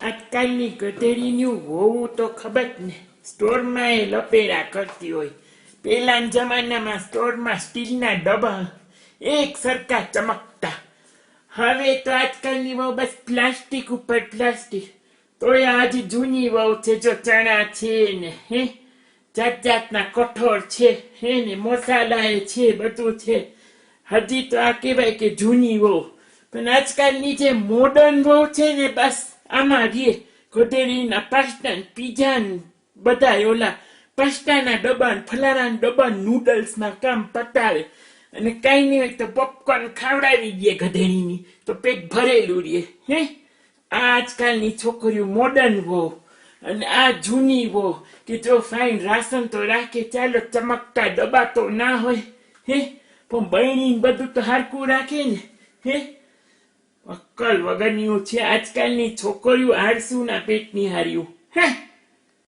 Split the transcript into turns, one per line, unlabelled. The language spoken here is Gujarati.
આજકાલની ગધેડીનું હોવું તો ખબર જ ને, સ્ટોરમાં એ લપેરા કરતી હોય. પેલાના જમાનામાં સ્ટોરમાં સ્ટીલના ડબ્બા એક સરખા ચમકતા. હવે તો આજકાલની વહુ બસ પ્લાસ્ટિક ઉપર પ્લાસ્ટિક. તોય આજ જૂની વહુ છે, જો ચણા છે ને જાત જાતના કઠોળ છે ને મસાલા એ છે, બધું છે. હજી તો આ કહેવાય કે જૂની વહુ. પણ આજકાલની જે મોડર્ન વહુ છે ને, બસ આમાં રે ગધેડીના પાસ્તા પીઝા બધા ઓલા પાસ્તાના ડબ્બા ફલાણા ડબ્બા નૂડલ્સના કામ પતાવે. અને કાંઈ નહીં હોય તો પોપકોર્ન ખાવડાવી દે ગધેડીની, તો પેટ ભરેલું રહે. આ આજકાલની છોકરીઓ મોડર્ન વહુ. અને આ જૂની વહુ કે જો ફાઇન રાશન તો રાખે, ચાલો ચમકતા ડબ્બા તો ના હોય પણ બહેણી બધું તો હારકું રાખે ને. અક્કલ વગરનું છે આજકાલની છોકરીઓ, આળસુના પેટની હાર્યું.